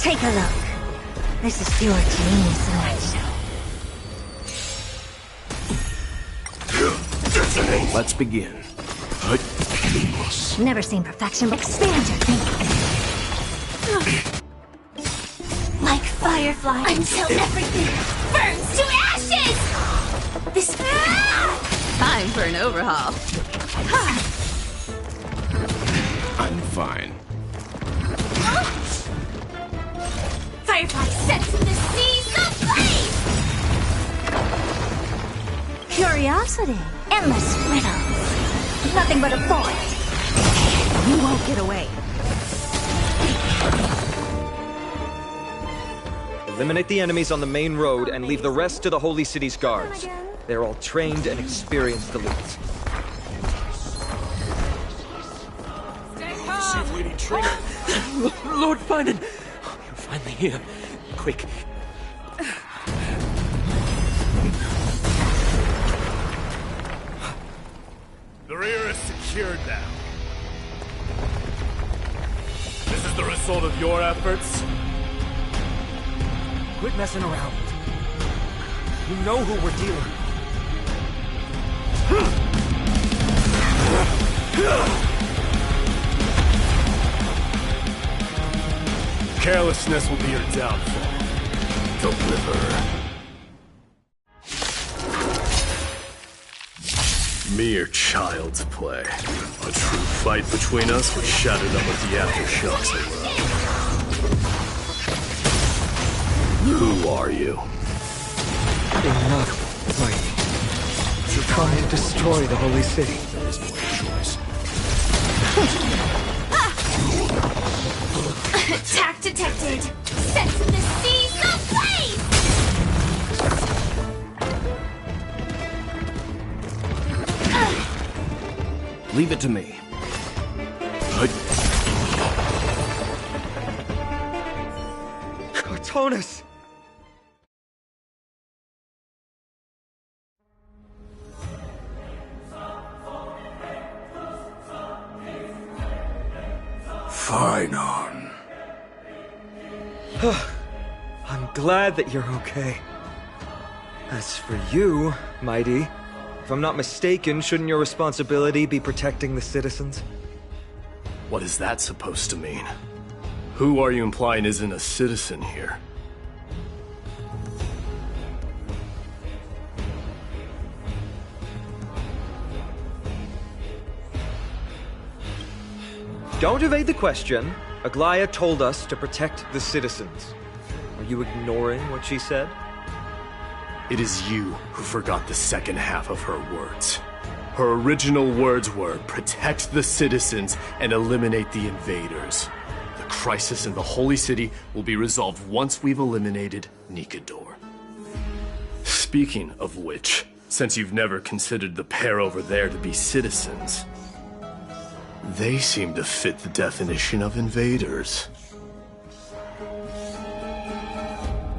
Take a look. This is pure genius in action. Let's begin. Never seen perfection, but expand your thinking. Like firefly, until everything burns to ashes! This... Time for an overhaul. I'm fine. Firefly sets the seas ablaze! Curiosity, endless riddles. Nothing but a void. You won't get away. Eliminate the enemies on the main road and leave the rest to the Holy City's guards. They're all trained and experienced elites. Lord Finan! You're finally here. Quick. The rear is secured now. This is the result of your efforts? Quit messing around. You know who we're dealing with. Carelessness will be your downfall. Deliver. Mere child's play. A true fight between us was shattered up with the aftershocks alone. Who are you? You're not mighty. You're trying to destroy the Holy City. There is no choice. Attack detected! Sets the seas ablaze! Leave it to me. Cartonus! Finan. I'm glad that you're okay. As for you, Mighty, if I'm not mistaken, shouldn't your responsibility be protecting the citizens? What is that supposed to mean? Who are you implying isn't a citizen here? Don't evade the question. Aglaya told us to protect the citizens. Are you ignoring what she said? It is you who forgot the second half of her words. Her original words were, protect the citizens and eliminate the invaders. The crisis in the Holy City will be resolved once we've eliminated Nikador. Speaking of which, since you've never considered the pair over there to be citizens, they seem to fit the definition of invaders.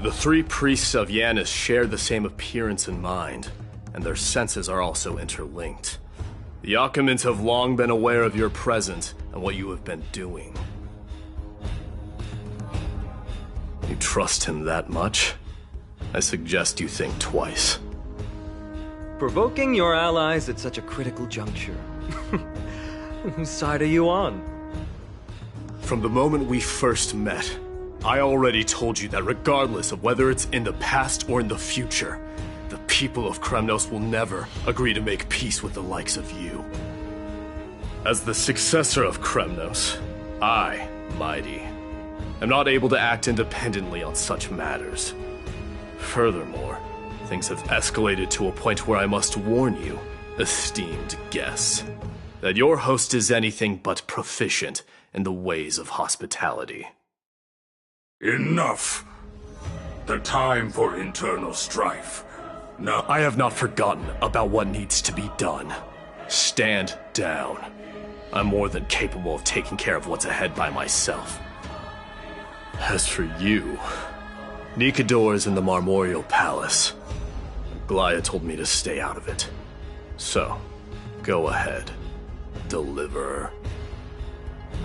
The three priests of Yanis share the same appearance and mind, and their senses are also interlinked. The Achaemins have long been aware of your presence and what you have been doing. You trust him that much? I suggest you think twice. Provoking your allies at such a critical juncture. Whose side are you on? From the moment we first met, I already told you that regardless of whether it's in the past or in the future, the people of Kremnos will never agree to make peace with the likes of you. As the successor of Kremnos, I, Mighty, am not able to act independently on such matters. Furthermore, things have escalated to a point where I must warn you, esteemed guests, that your host is anything but proficient in the ways of hospitality. Enough! The time for internal strife. Now, I have not forgotten about what needs to be done. Stand down. I'm more than capable of taking care of what's ahead by myself. As for you, Nikador is in the Marmorial Palace. Glaya told me to stay out of it. So, go ahead. Deliver.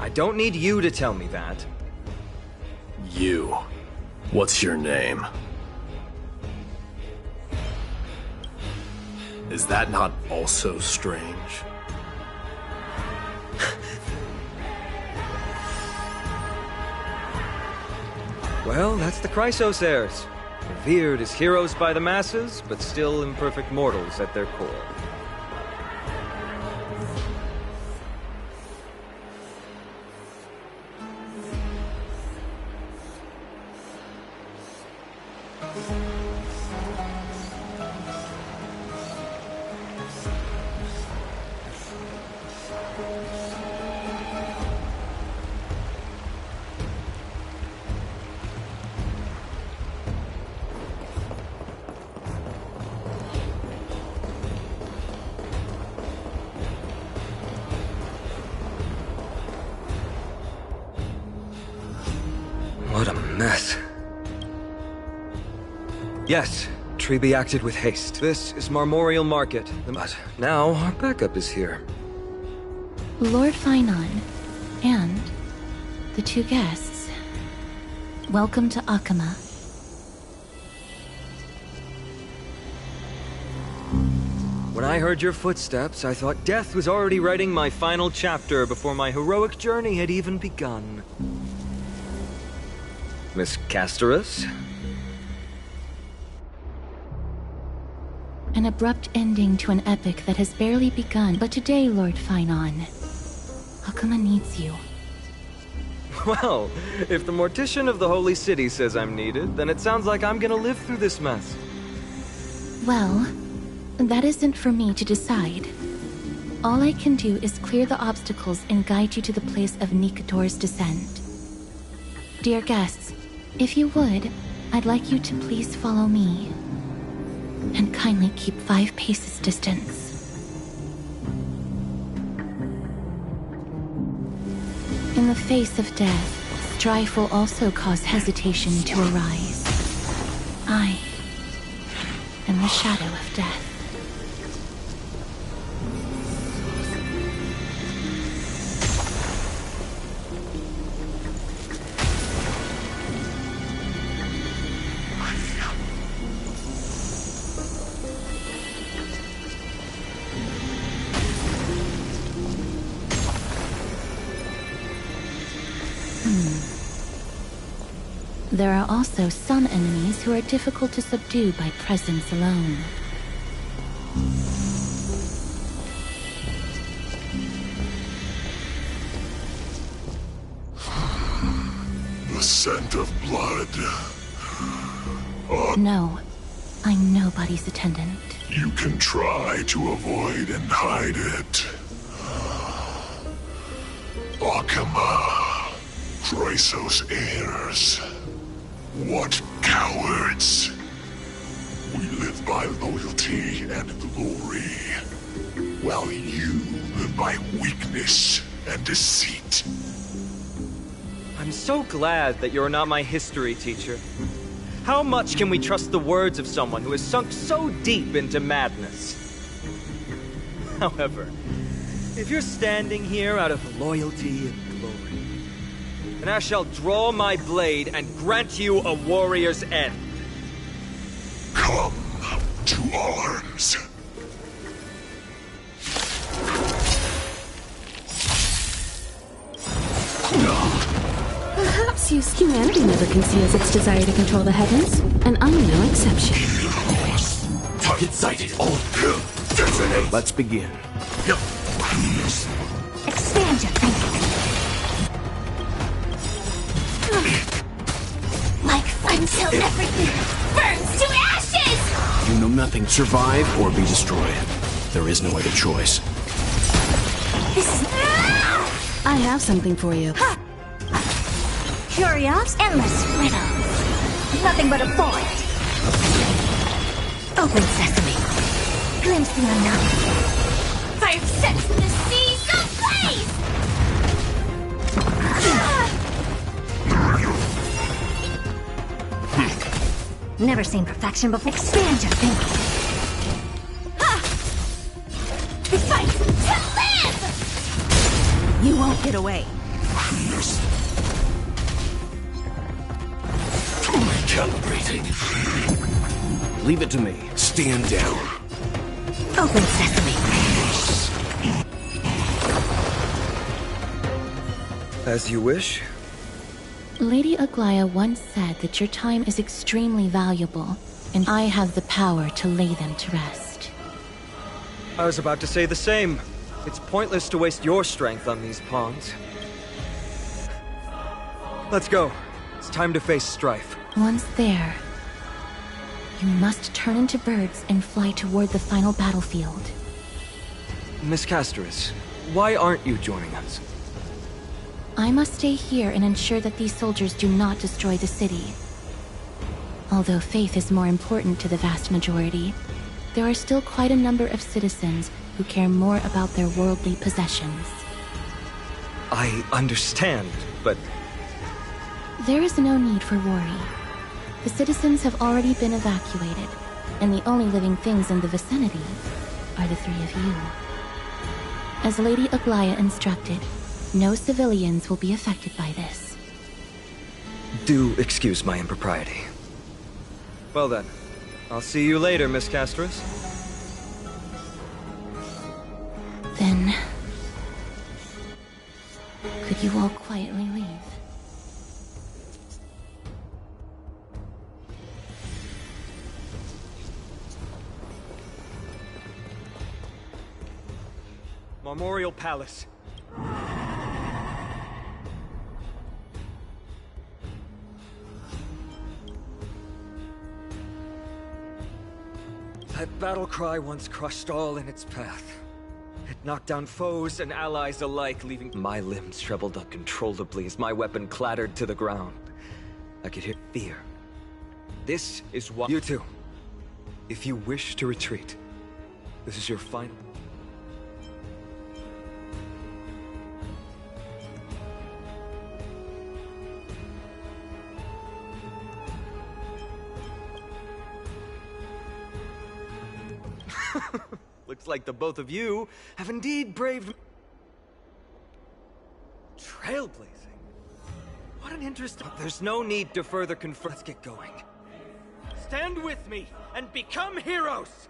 I don't need you to tell me that. You. What's your name? Is that not also strange? Well, that's the Chrysos heirs. Revered as heroes by the masses, but still imperfect mortals at their core. What a mess. Yes, Treby acted with haste. This is Marmorial Market, but now our backup is here. Lord Finon and the two guests. Welcome to Akama. When I heard your footsteps, I thought death was already writing my final chapter before my heroic journey had even begun. Miss Castorus? An abrupt ending to an epic that has barely begun. But today, Lord Finon, Akama needs you. Well, if the Mortician of the Holy City says I'm needed, then it sounds like I'm gonna live through this mess. Well, that isn't for me to decide. All I can do is clear the obstacles and guide you to the place of Nikator's descent. Dear guests, if you would, I'd like you to please follow me. And kindly keep 5 paces distance. In the face of death, strife will also cause hesitation to arise. I am the shadow of death. There are also some enemies who are difficult to subdue by presence alone. The scent of blood. No, I'm nobody's attendant. You can try to avoid and hide it. Akama, Chrysos heirs. What cowards! We live by loyalty and glory, while you live by weakness and deceit. I'm so glad that you're not my history teacher. How much can we trust the words of someone who has sunk so deep into madness? However, if you're standing here out of loyalty and glory, and I shall draw my blade and grant you a warrior's end. Come to arms. Perhaps humanity never conceals its desire to control the heavens, and I'm no exception. Target sighted. Let's begin. Expand your thinking. Like until everything burns to ashes! You know nothing. Survive or be destroyed. There is no other choice. I have something for you. Curious, endless riddles. Nothing but a void. Open sesame. Glimpse the unknown. Fire sets in the sea, go blaze! Never seen perfection before. Expand your thinking. Fight to live! You won't get away. Calibrating. Leave it to me. Stand down. Open sesame. As you wish. Lady Aglaya once said that your time is extremely valuable, and I have the power to lay them to rest. I was about to say the same. It's pointless to waste your strength on these pawns. Let's go. It's time to face strife. Once there, you must turn into birds and fly toward the final battlefield. Miss Castoris, why aren't you joining us? I must stay here and ensure that these soldiers do not destroy the city. Although faith is more important to the vast majority, there are still quite a number of citizens who care more about their worldly possessions. I understand, but... There is no need for worry. The citizens have already been evacuated, and the only living things in the vicinity are the three of you. As Lady Aglaya instructed, no civilians will be affected by this. Do excuse my impropriety. Well then, I'll see you later, Miss Castoris. Then... could you all quietly leave? Memorial Palace. That battle cry once crushed all in its path. It knocked down foes and allies alike, leaving my limbs trembled uncontrollably as my weapon clattered to the ground. I could hear fear. This is why... You two, if you wish to retreat, this is your final... Looks like the both of you have indeed braved... Trailblazing? What an interesting... There's no need to further confirm. Let's get going. Stand with me and become heroes!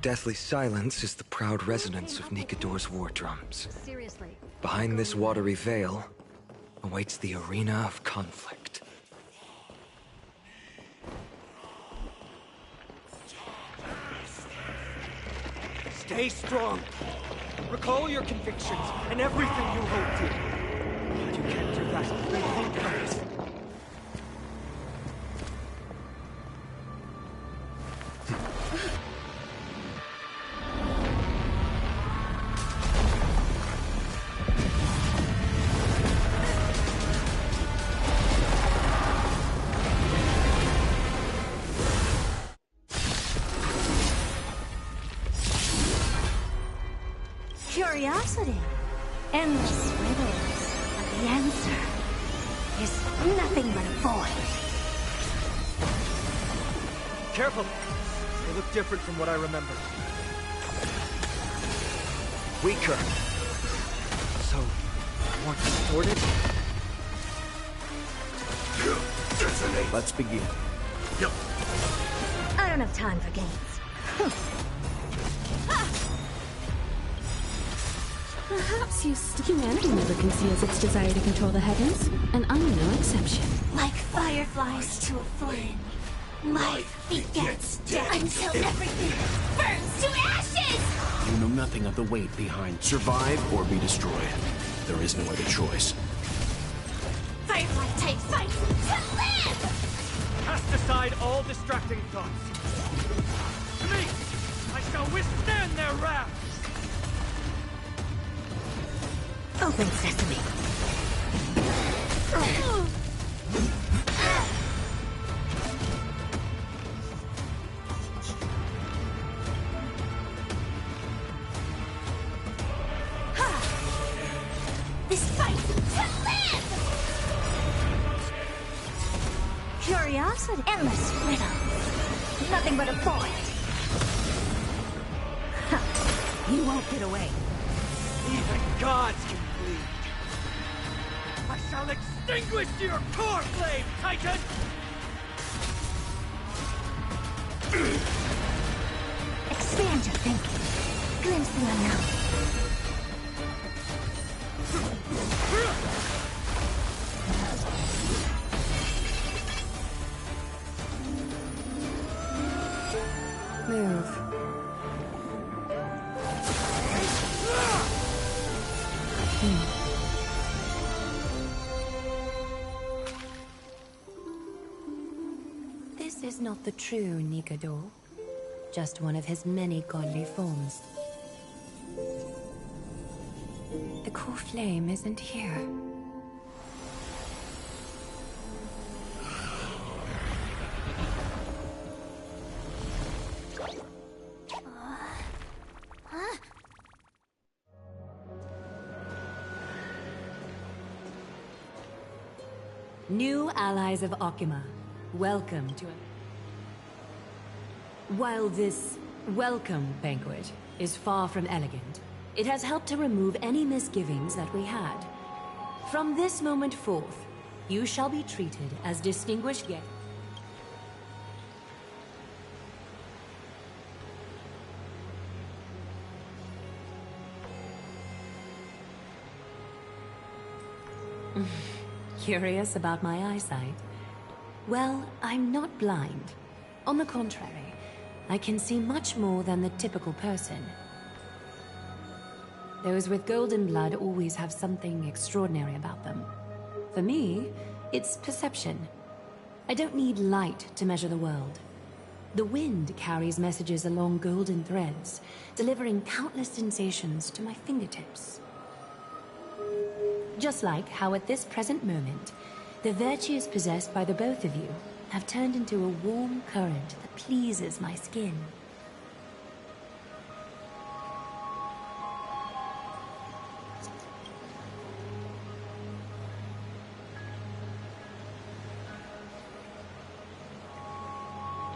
Deathly silence is the proud resonance of Nikador's war drums. Seriously. Behind this watery veil awaits the arena of conflict. Stay strong. Recall your convictions and everything you hold dear. But you can't do that. Then think first. Curiosity. Endless riddles. But the answer is nothing but a void. Careful! They look different from what I remember. Weaker. So, more distorted? Let's begin. I don't have time for games. Perhaps humanity never conceals its desire to control the heavens, and I'm no exception. Like fireflies to a flame, life begets death until everything burns to ashes! You know nothing of the weight behind survive or be destroyed. There is no other choice. Firefly type fight to live! Cast aside all distracting thoughts. To me, I shall withstand their wrath! Open sesame. Curiosity. Endless riddles. Nothing but a void. Ha! You won't get away. Even gods can bleed. I shall extinguish your core flame, Titan! Expand your thinking. Glimpse the unknown. Move. This is not the true Nikador, just one of his many godly forms. The core flame isn't here. New allies of Okima, welcome to it. While this welcome banquet is far from elegant, it has helped to remove any misgivings that we had. From this moment forth, you shall be treated as distinguished guests. Curious about my eyesight? Well, I'm not blind. On the contrary, I can see much more than the typical person. Those with golden blood always have something extraordinary about them. For me, it's perception. I don't need light to measure the world. The wind carries messages along golden threads, delivering countless sensations to my fingertips. Just like how at this present moment, the virtues possessed by the both of you have turned into a warm current that pleases my skin.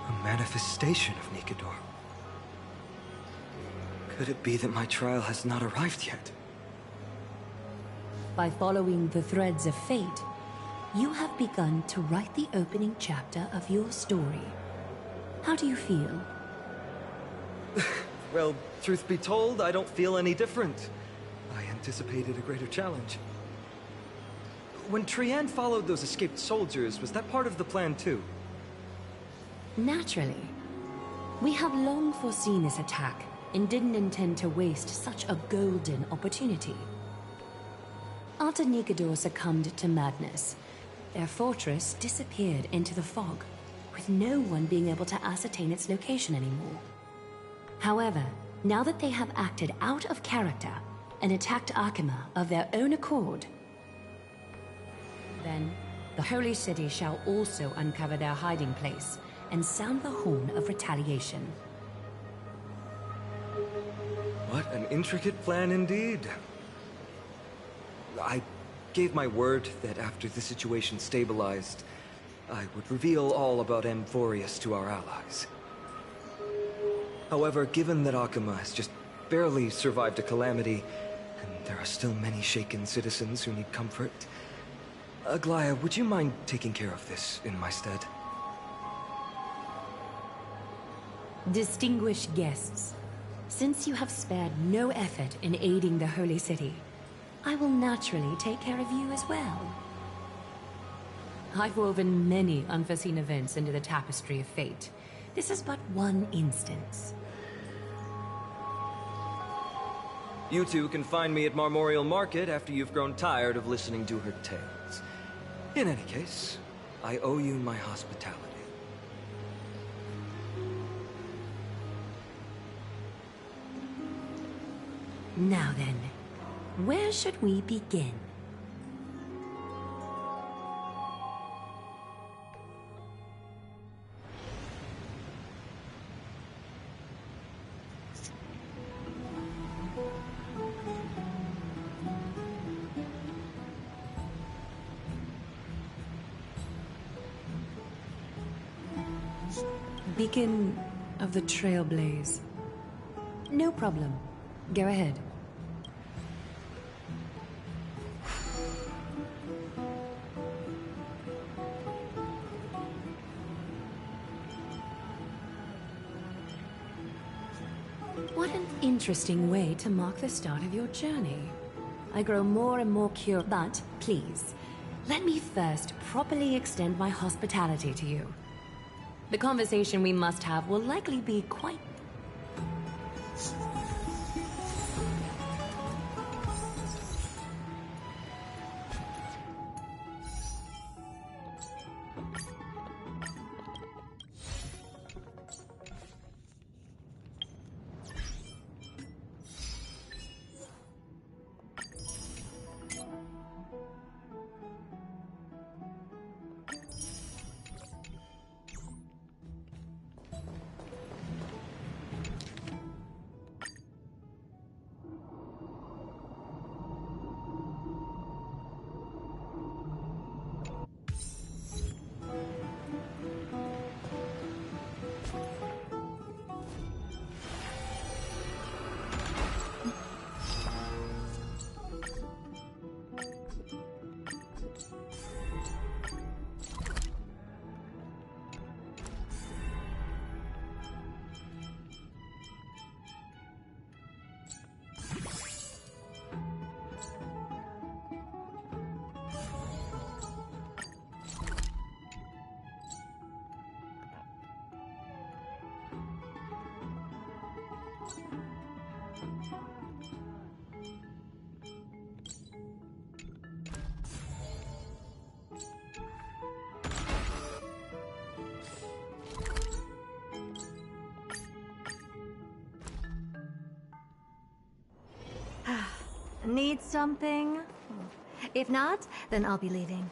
A manifestation of Nikador. Could it be that my trial has not arrived yet? By following the threads of fate, you have begun to write the opening chapter of your story. How do you feel? Well, truth be told, I don't feel any different. I anticipated a greater challenge. When Trian followed those escaped soldiers, was that part of the plan too? Naturally. We have long foreseen this attack and didn't intend to waste such a golden opportunity. After Nikador succumbed to madness, their fortress disappeared into the fog, with no one being able to ascertain its location anymore. However, now that they have acted out of character and attacked Akima of their own accord, then the Holy City shall also uncover their hiding place and sound the horn of retaliation. What an intricate plan indeed. I gave my word that after the situation stabilized, I would reveal all about Amphorius to our allies. However, given that Akima has just barely survived a calamity, and there are still many shaken citizens who need comfort, Aglaya, would you mind taking care of this in my stead? Distinguished guests, since you have spared no effort in aiding the Holy City, I will naturally take care of you as well. I've woven many unforeseen events into the tapestry of fate. This is but one instance. You two can find me at Marmorial Market after you've grown tired of listening to her tales. In any case, I owe you my hospitality. Now then, where should we begin? Beacon of the Trailblaze. No problem. Go ahead. What an interesting way to mark the start of your journey. I grow more and more curious, but please, let me first properly extend my hospitality to you. The conversation we must have will likely be quite... Need something? If not, then I'll be leaving.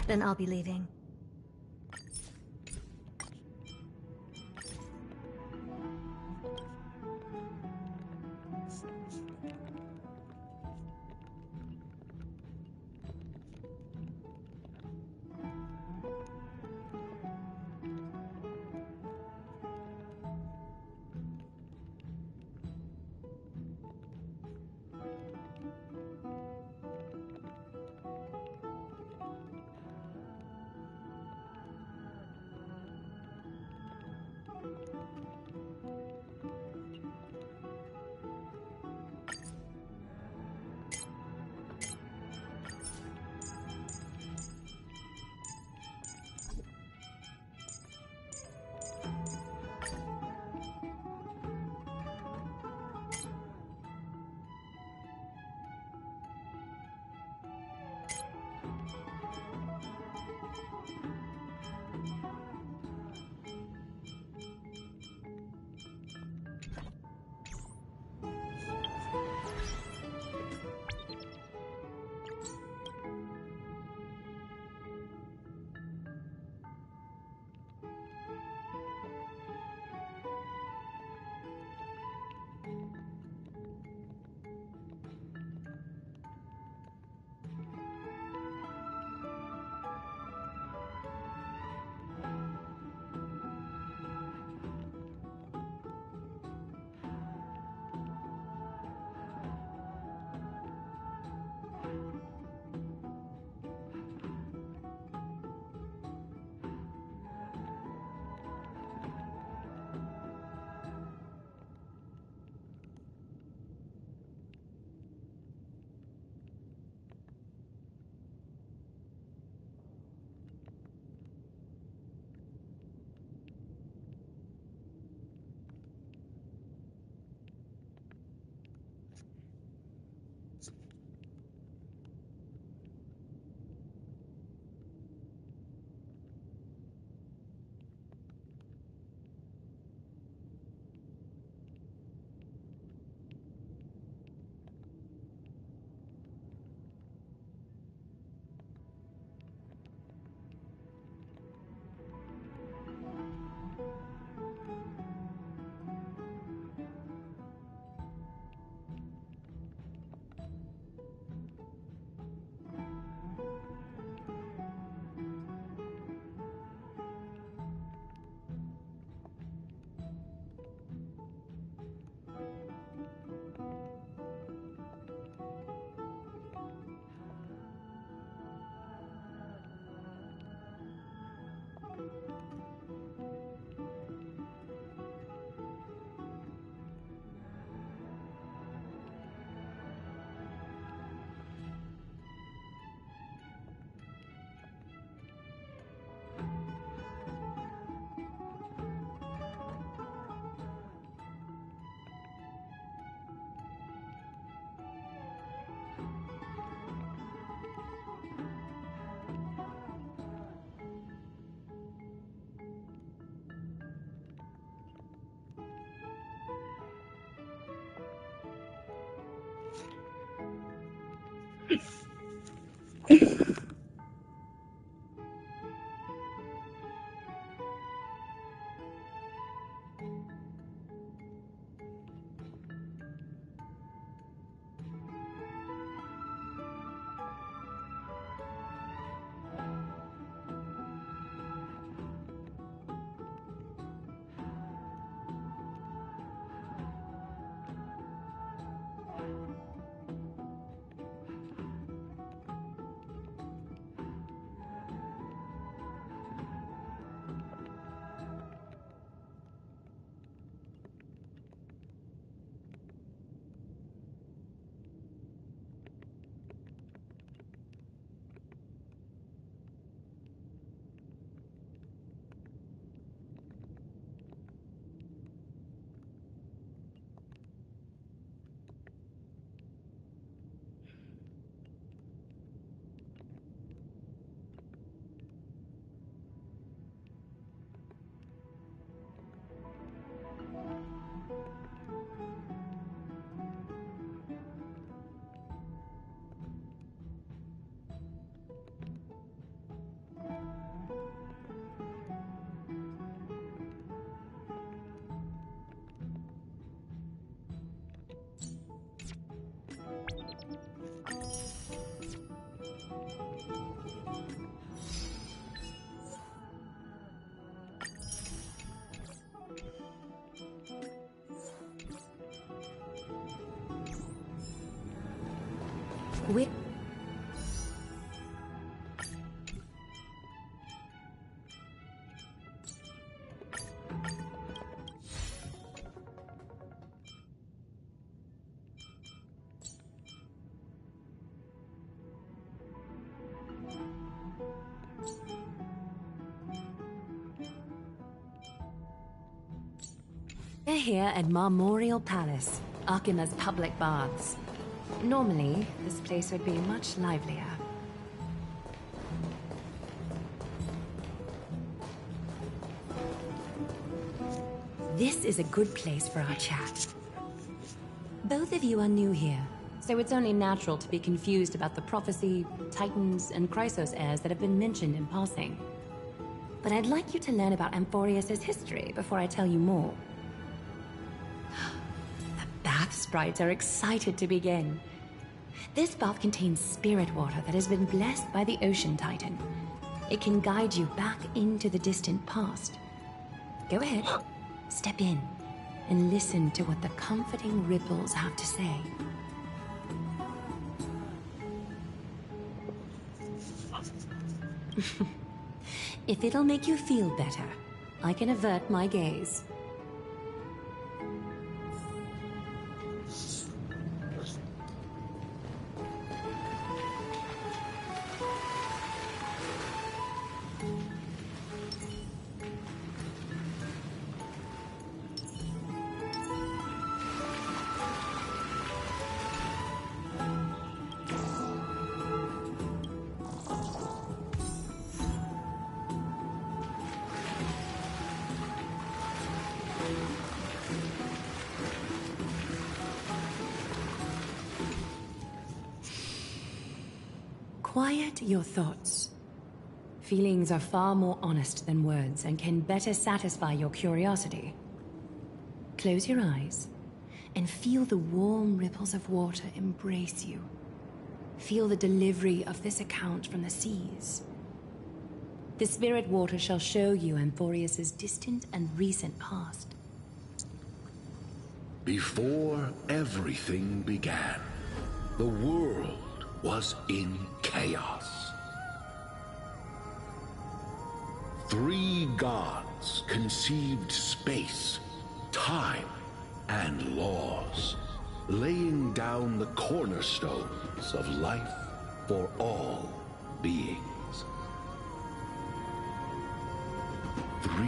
Then I'll be leaving. We We're here at Marmorial Palace, Arkima's public baths. Normally, this place would be much livelier. This is a good place for our chat. Both of you are new here, so it's only natural to be confused about the prophecy, titans, and Chrysos heirs that have been mentioned in passing. But I'd like you to learn about Amphorius' history before I tell you more. The bath sprites are excited to begin. This bath contains spirit water that has been blessed by the Ocean Titan. It can guide you back into the distant past. Go ahead, step in, and listen to what the comforting ripples have to say. If it'll make you feel better, I can avert my gaze. Quiet your thoughts. Feelings are far more honest than words and can better satisfy your curiosity. Close your eyes and feel the warm ripples of water embrace you. Feel the delivery of this account from the seas. The spirit water shall show you Amphorius' distant and recent past. Before everything began, the world was in chaos. 3 gods conceived space, time, and laws, laying down the cornerstones of life for all beings. 3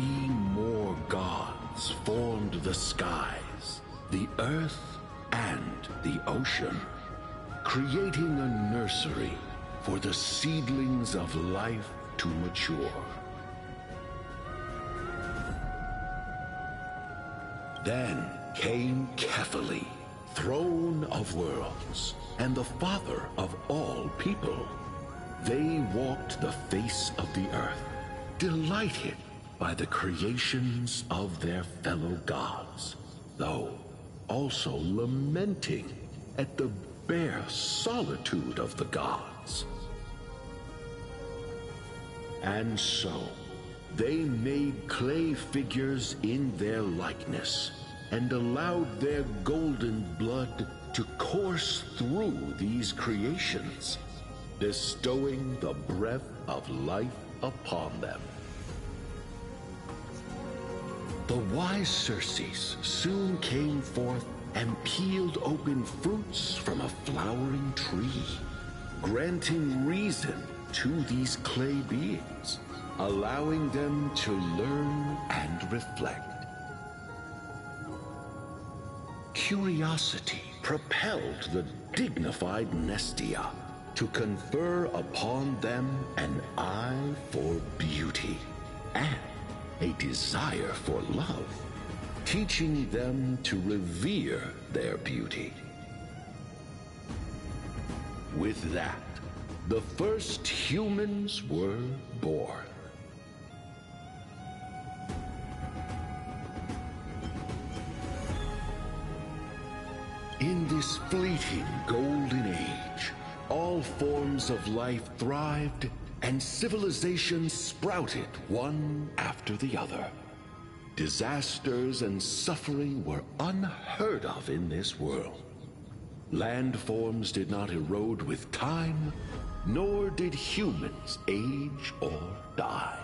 more gods formed the skies, the earth, and the ocean, creating a nursery for the seedlings of life to mature. Then came Kefali, throne of worlds, and the father of all people. They walked the face of the earth, delighted by the creations of their fellow gods, though also lamenting at the bare solitude of the gods. And so, they made clay figures in their likeness, and allowed their golden blood to course through these creations, bestowing the breath of life upon them. The wise Circes soon came forth and peeled open fruits from a flowering tree, granting reason to these clay beings, allowing them to learn and reflect. Curiosity propelled the dignified Nestia to confer upon them an eye for beauty and a desire for love, teaching them to revere their beauty. With that, the first humans were born. In this fleeting golden age, all forms of life thrived and civilizations sprouted one after the other. Disasters and suffering were unheard of in this world. Landforms did not erode with time, nor did humans age or die.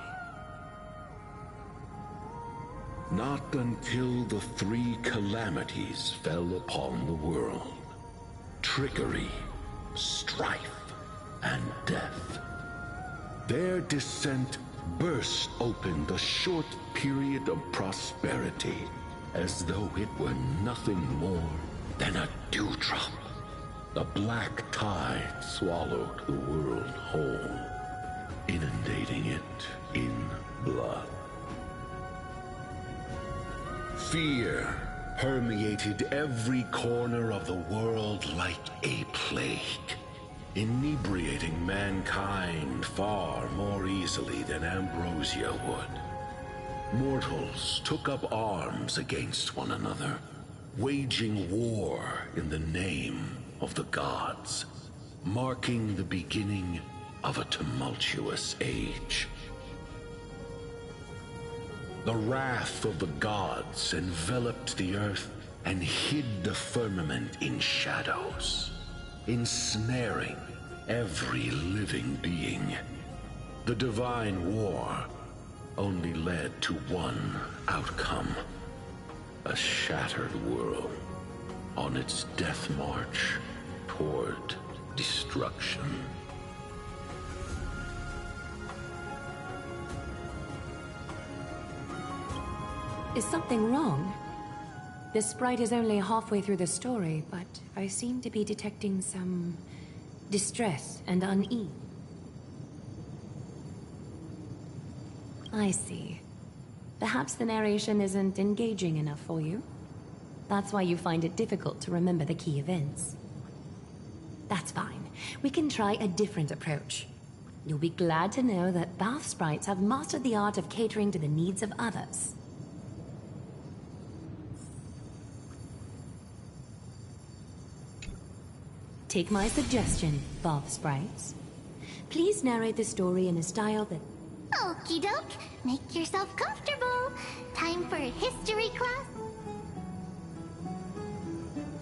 Not until the three calamities fell upon the world: trickery, strife, and death. Their descent burst open the short period of prosperity, as though it were nothing more than a dewdrop. The black tide swallowed the world whole, inundating it in blood. Fear permeated every corner of the world like a plague, inebriating mankind far more easily than ambrosia would. Mortals took up arms against one another, waging war in the name of the gods, marking the beginning of a tumultuous age. The wrath of the gods enveloped the earth and hid the firmament in shadows, ensnaring every living being. The divine war only led to one outcome: a shattered world on its death march toward destruction. Is something wrong? The sprite is only halfway through the story, but I seem to be detecting some distress and unease. I see. Perhaps the narration isn't engaging enough for you. That's why you find it difficult to remember the key events. That's fine. We can try a different approach. You'll be glad to know that bath sprites have mastered the art of catering to the needs of others. Take my suggestion, bath sprites. Please narrate the story in a style that... Okie doke. Make yourself comfortable. Time for a history class.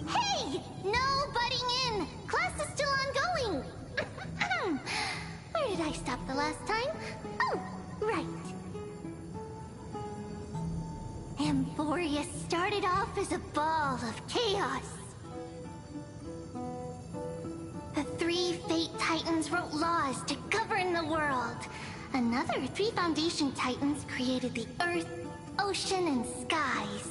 Hey! No butting in! Class is still ongoing! Where did I stop the last time? Oh, right. Emphoria started off as a ball of chaos. The three Fate Titans wrote laws to govern the world. Another three Foundation Titans created the Earth, Ocean, and Skies.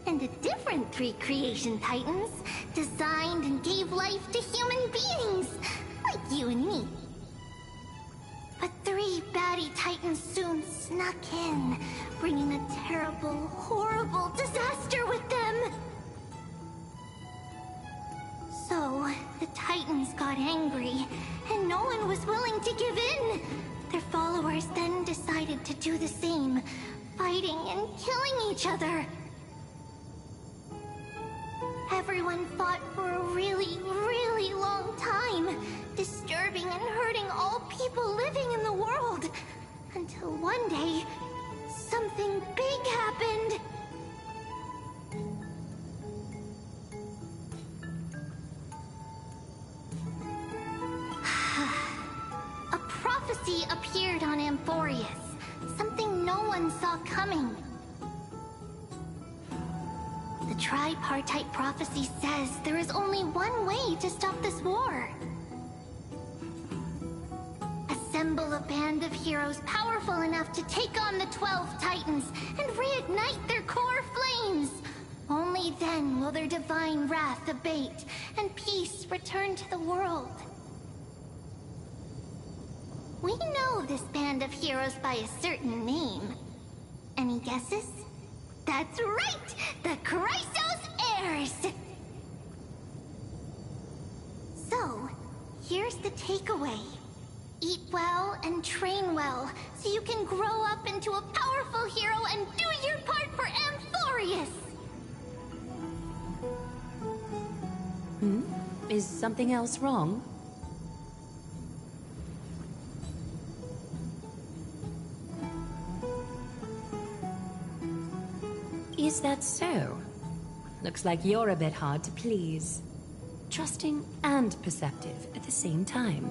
And a different three Creation Titans designed and gave life to human beings, like you and me. But three baddie Titans soon snuck in, bringing a terrible, horrible disaster with them. So, the Titans got angry, and no one was willing to give in. Their followers then decided to do the same, fighting and killing each other. Everyone fought for a really, really long time, disturbing and hurting all people living in the world. Until one day, something big happened. A prophecy appeared on Amphorius, something no one saw coming. The tripartite prophecy says there is only one way to stop this war. Assemble a band of heroes powerful enough to take on the 12 Titans and reignite their core flames. Only then will their divine wrath abate and peace return to the world. We know this band of heroes by a certain name. Any guesses? That's right! The Chrysos Heirs! So, here's the takeaway. Eat well and train well, so you can grow up into a powerful hero and do your part for Amphorius! Is something else wrong? Is that so? Looks like you're a bit hard to please. Trusting and perceptive at the same time.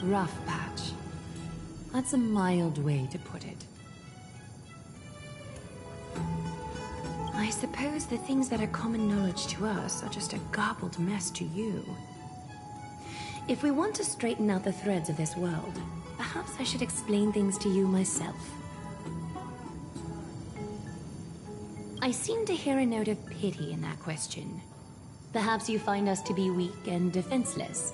Rough patch. That's a mild way to put it. I suppose the things that are common knowledge to us are just a garbled mess to you. If we want to straighten out the threads of this world, perhaps I should explain things to you myself. I seem to hear a note of pity in that question. Perhaps you find us to be weak and defenseless.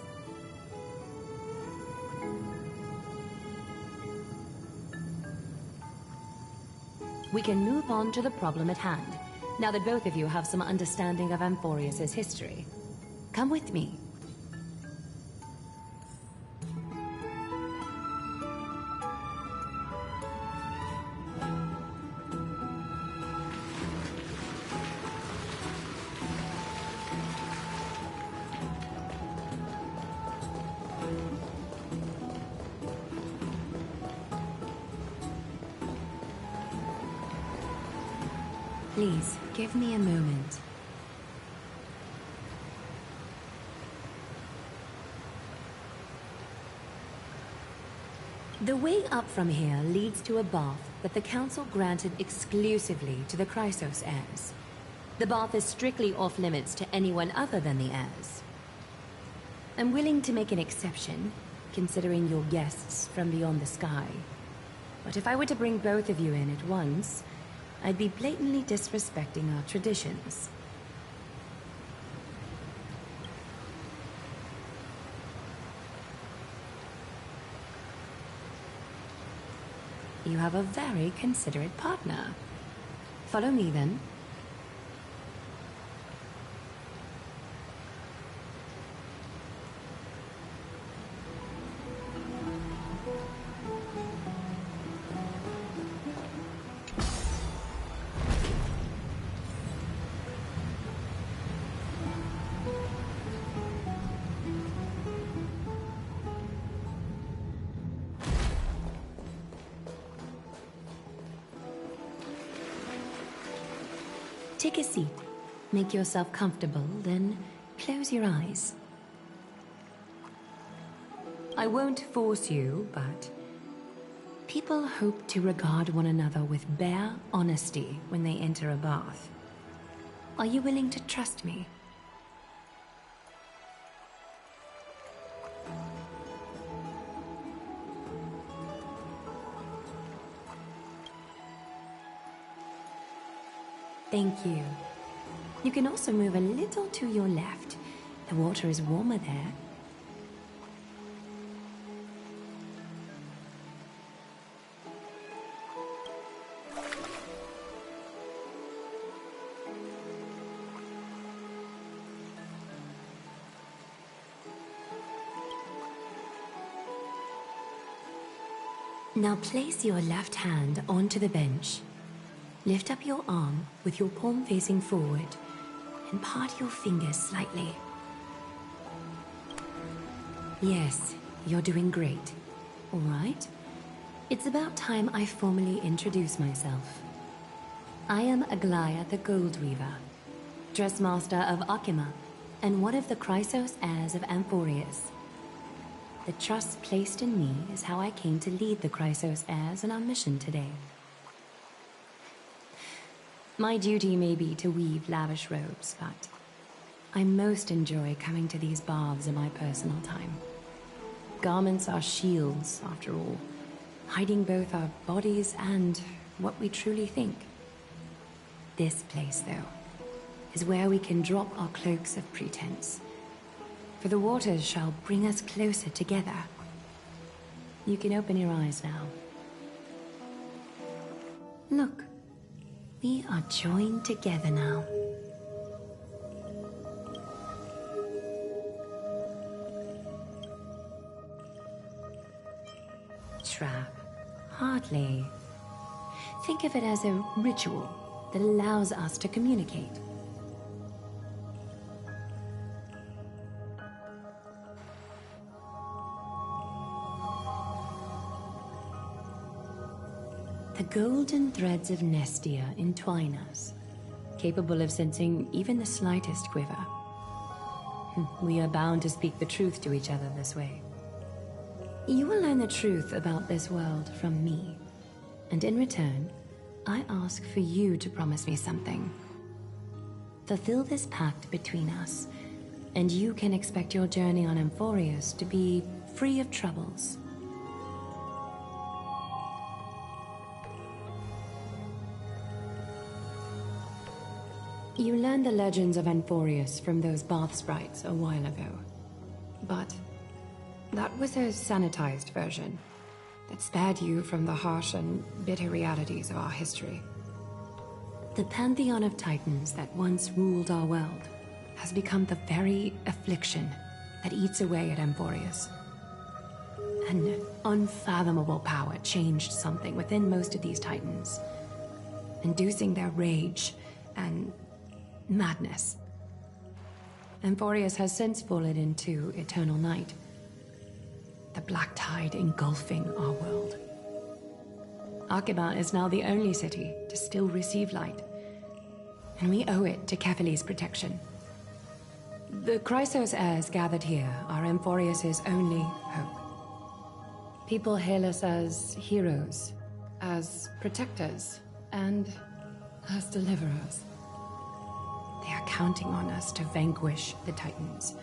We can move on to the problem at hand, now that both of you have some understanding of Amphorius' history. Come with me. Please, give me a moment. The way up from here leads to a bath that the Council granted exclusively to the Chrysos heirs. The bath is strictly off-limits to anyone other than the heirs. I'm willing to make an exception, considering you're guests from beyond the sky. But if I were to bring both of you in at once, I'd be blatantly disrespecting our traditions. You have a very considerate partner. Follow me then. Take a seat. Make yourself comfortable, then close your eyes. I won't force you, but people hope to regard one another with bare honesty when they enter a bath. Are you willing to trust me? Thank you. You can also move a little to your left. The water is warmer there. Now place your left hand onto the bench. Lift up your arm with your palm facing forward and part your fingers slightly. Yes, you're doing great. All right. It's about time I formally introduce myself. I am Aglaya the Gold Weaver, Dressmaster of Akima, and one of the Chrysos heirs of Amphorius. The trust placed in me is how I came to lead the Chrysos heirs on our mission today. My duty may be to weave lavish robes, but I most enjoy coming to these baths in my personal time. Garments are shields, after all, hiding both our bodies and what we truly think. This place, though, is where we can drop our cloaks of pretense. For the waters shall bring us closer together. You can open your eyes now. Look, we are joined together now. Trap? Hardly. Think of it as a ritual that allows us to communicate. The golden threads of Nestia entwine us, capable of sensing even the slightest quiver. We are bound to speak the truth to each other this way. You will learn the truth about this world from me, and in return, I ask for you to promise me something. Fulfill this pact between us, and you can expect your journey on Amphorius to be free of troubles. You learned the legends of Amphorius from those bath sprites a while ago. But that was a sanitized version that spared you from the harsh and bitter realities of our history. The pantheon of titans that once ruled our world has become the very affliction that eats away at Amphorius. An unfathomable power changed something within most of these titans, inducing their rage and madness. Amphorius has since fallen into eternal night, the black tide engulfing our world. Akima is now the only city to still receive light, and we owe it to Kefali's protection. The Chrysos heirs gathered here are Amphorius' only hope. People hail us as heroes, as protectors, and as deliverers. They are counting on us to vanquish the Titans,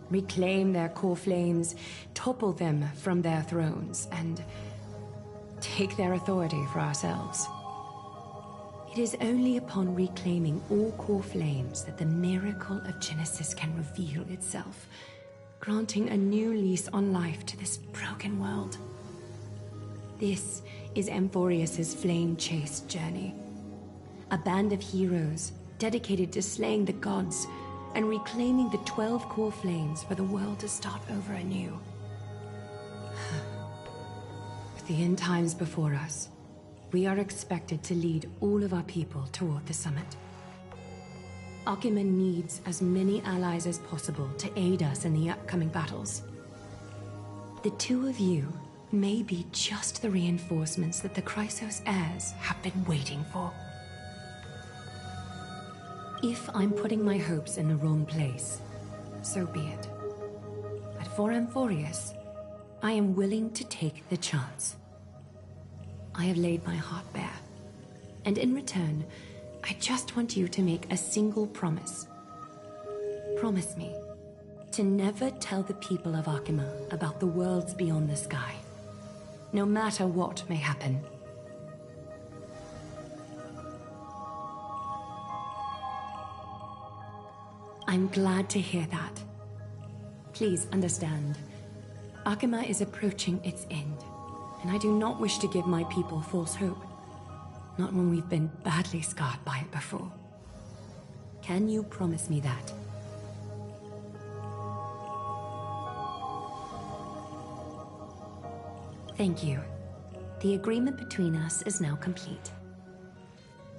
reclaim their core flames, topple them from their thrones, and take their authority for ourselves. It is only upon reclaiming all core flames that the miracle of Genesis can reveal itself, granting a new lease on life to this broken world. This is Amphorius' flame-chased journey. A band of heroes dedicated to slaying the gods and reclaiming the 12 core flames for the world to start over anew. With the end times before us, we are expected to lead all of our people toward the summit. Akima needs as many allies as possible to aid us in the upcoming battles. The two of you may be just the reinforcements that the Chrysos heirs have been waiting for. If I'm putting my hopes in the wrong place, so be it. But for Amphorius, I am willing to take the chance. I have laid my heart bare, and in return, I just want you to make a single promise. Promise me to never tell the people of Akima about the worlds beyond the sky, no matter what may happen. I'm glad to hear that. Please understand, Akima is approaching its end, and I do not wish to give my people false hope. Not when we've been badly scarred by it before. Can you promise me that? Thank you. The agreement between us is now complete.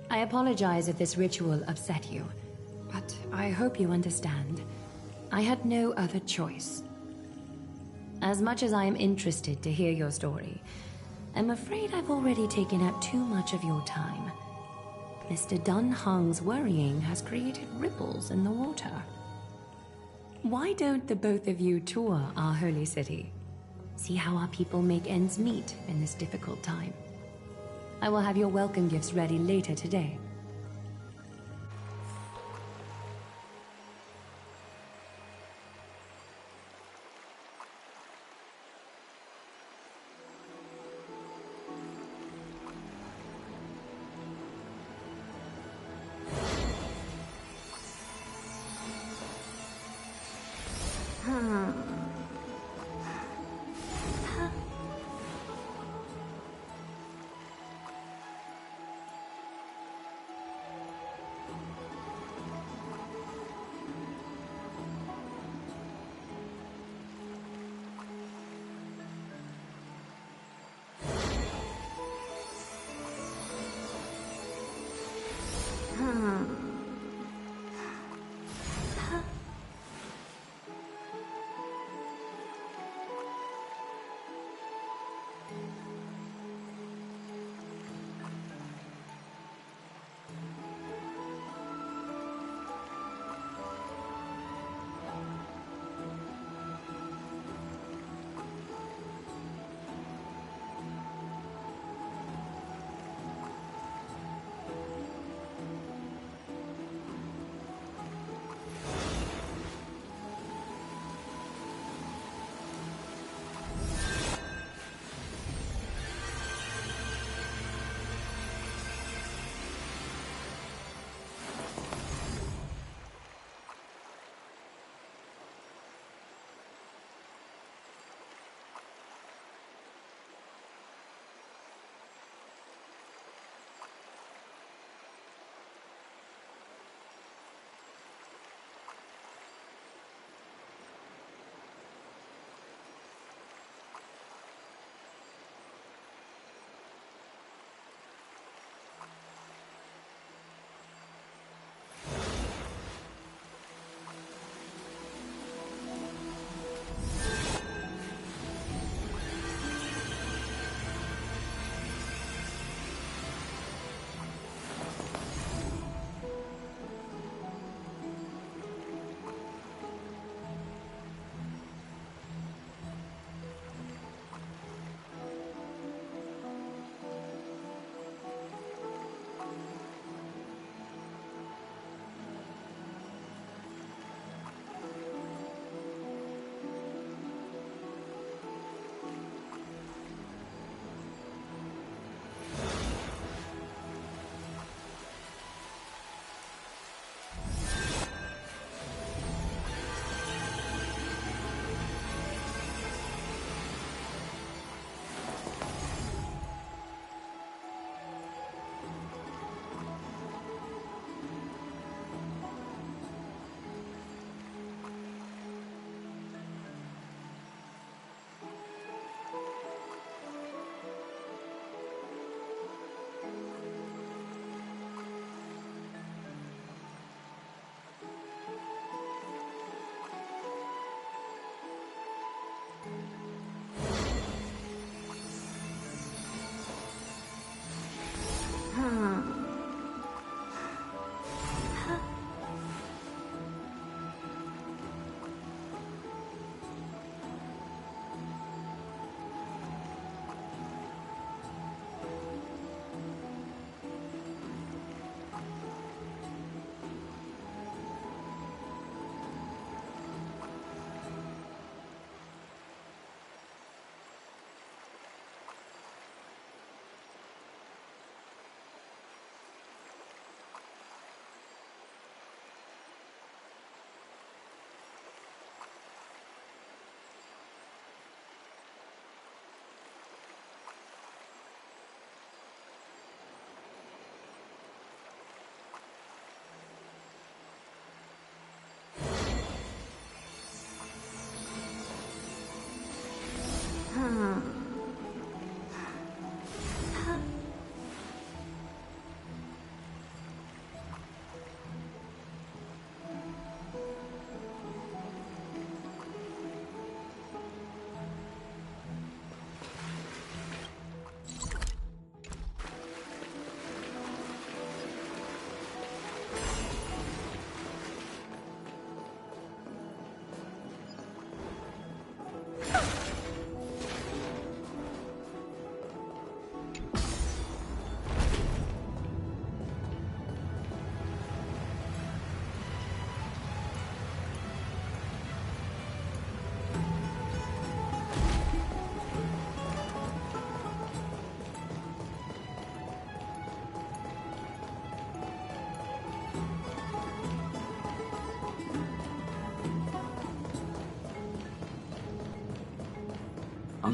I apologize if this ritual upset you, but I hope you understand. I had no other choice. As much as I am interested to hear your story, I'm afraid I've already taken up too much of your time. Mr. Dunhung's worrying has created ripples in the water. Why don't the both of you tour our holy city? See how our people make ends meet in this difficult time. I will have your welcome gifts ready later today.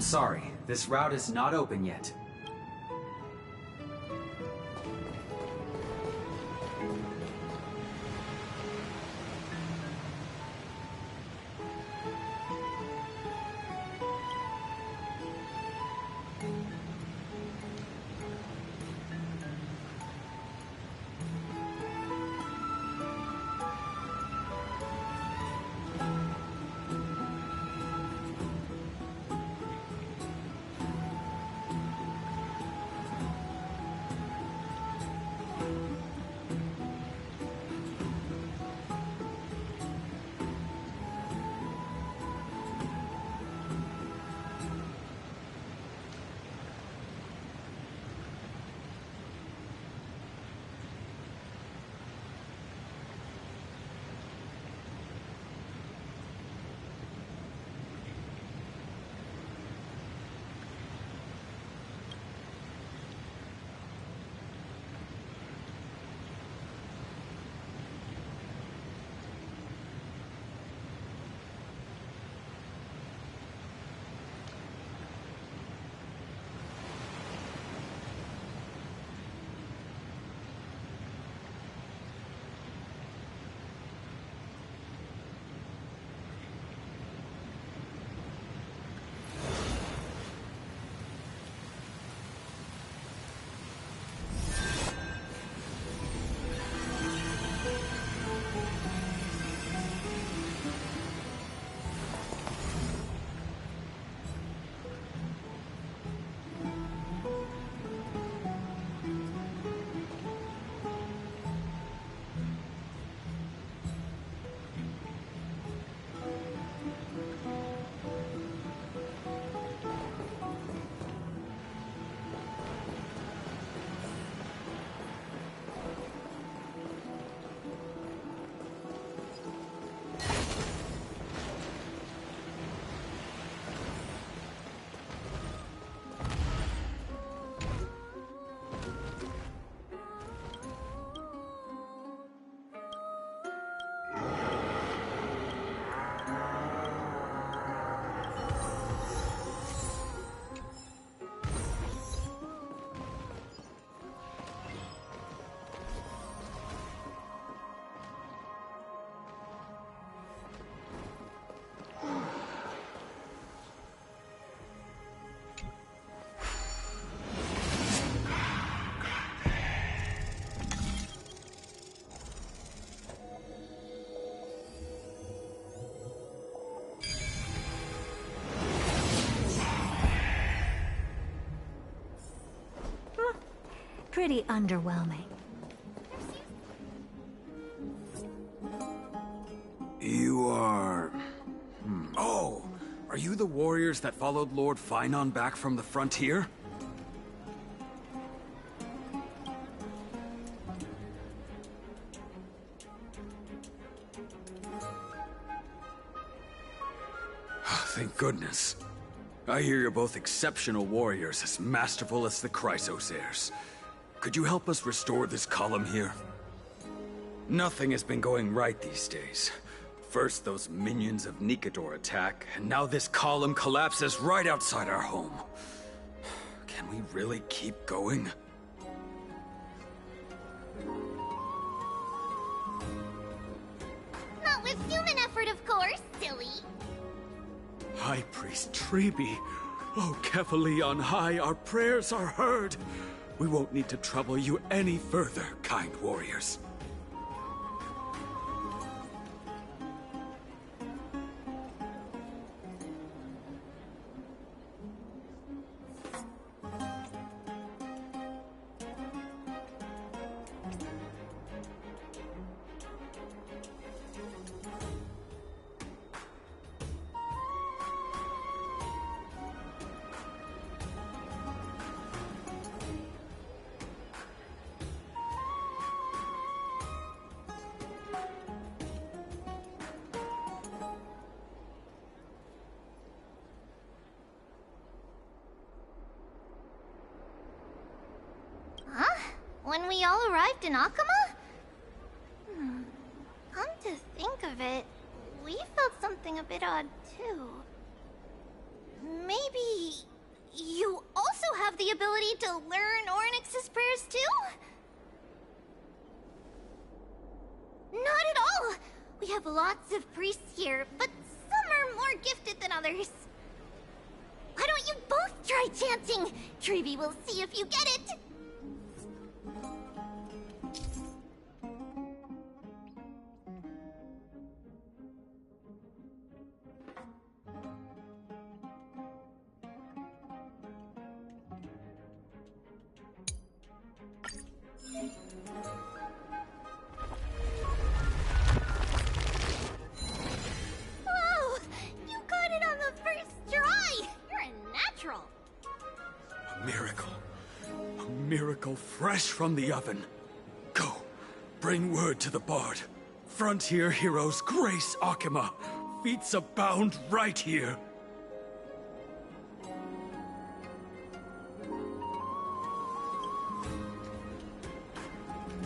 sorry. This route is not open yet. Pretty underwhelming. You are... Oh, are you the warriors that followed Lord Finon back from the frontier? Thank goodness. I hear you're both exceptional warriors, as masterful as the Chrysos heirs. Could you help us restore this column here? Nothing has been going right these days. First those minions of Nikador attack, and now this column collapses right outside our home. Can we really keep going? Not with human effort, of course, silly. High Priest Treeby, oh Kefali on high, our prayers are heard. We won't need to trouble you any further, kind warriors. When we all arrived in Akama? Come to think of it, we felt something a bit odd too. maybe you also have the ability to learn Ornyx's prayers too? Not at all! We have lots of priests here, but some are more gifted than others. Why don't you both try chanting? Treevee will see if you get it! Whoa! You got it on the first try! You're a natural! A miracle. A miracle fresh from the oven. Go. Bring word to the Bard. Frontier heroes grace Akima. Feats abound right here.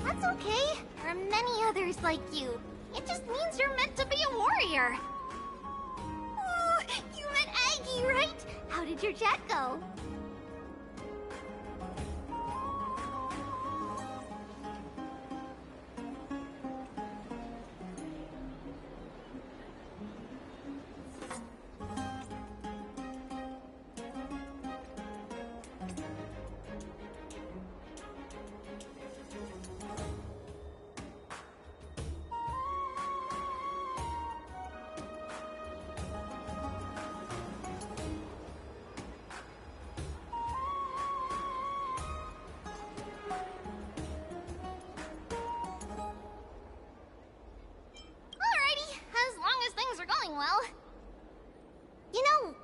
That's okay. There are many others like you. It just means you're meant to be a warrior. Oh, you met Aggie, right? How did your chat go? Alrighty, as long as things are going well. You know,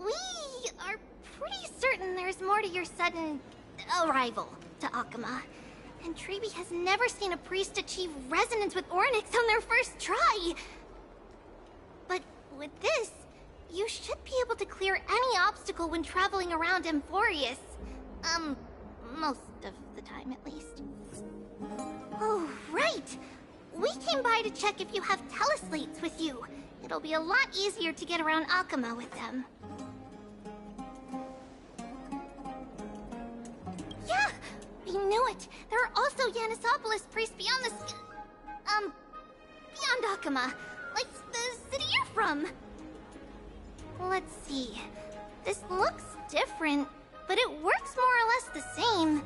we are pretty certain there's more to your sudden arrival to Akima. And Treevee has never seen a priest achieve resonance with Ornyx on their first try. But with this, you should be able to clear any obstacle when traveling around Emphorius. Most of the time at least. Oh, right! We came by to check if you have teleslates with you. It'll be a lot easier to get around Akima with them. Yeah! We knew it! There are also Yanisopolis priests beyond the beyond Akima. Like the city you're from. Let's see. This looks different, but it works more or less the same.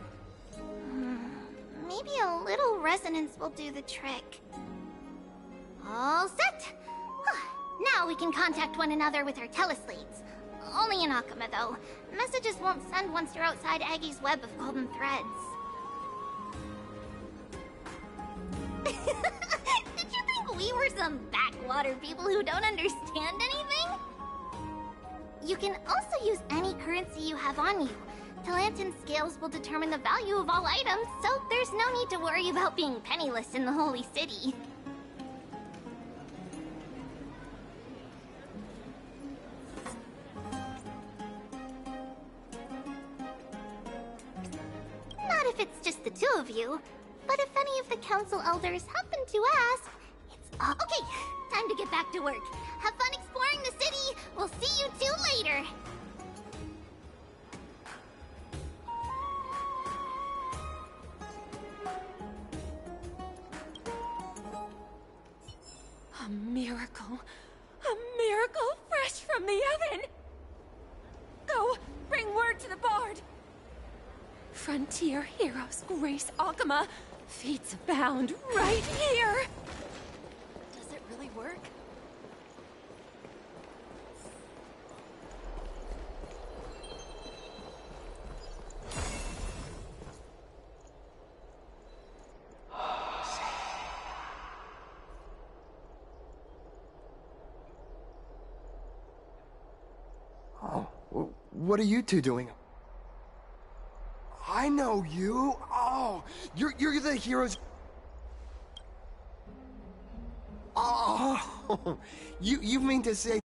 Maybe a little resonance will do the trick. All set! Now we can contact one another with our teleslates. Only in Akima, though. Messages won't send once you're outside Aggie's web of golden threads. Did you think we were some backwater people who don't understand anything? You can also use any currency you have on you. Talantan scales will determine the value of all items, so there's no need to worry about being penniless in the Holy City. Not if it's just the two of you, but if any of the council elders happen to ask, it's okay, time to get back to work. Have fun exploring the city. We'll see you two later. A miracle fresh from the oven! Go, bring word to the Bard! Frontier heroes grace Akima. Feats abound right here! Does it really work? What are you two doing? I know you. Oh, you're the heroes. Oh, you mean to say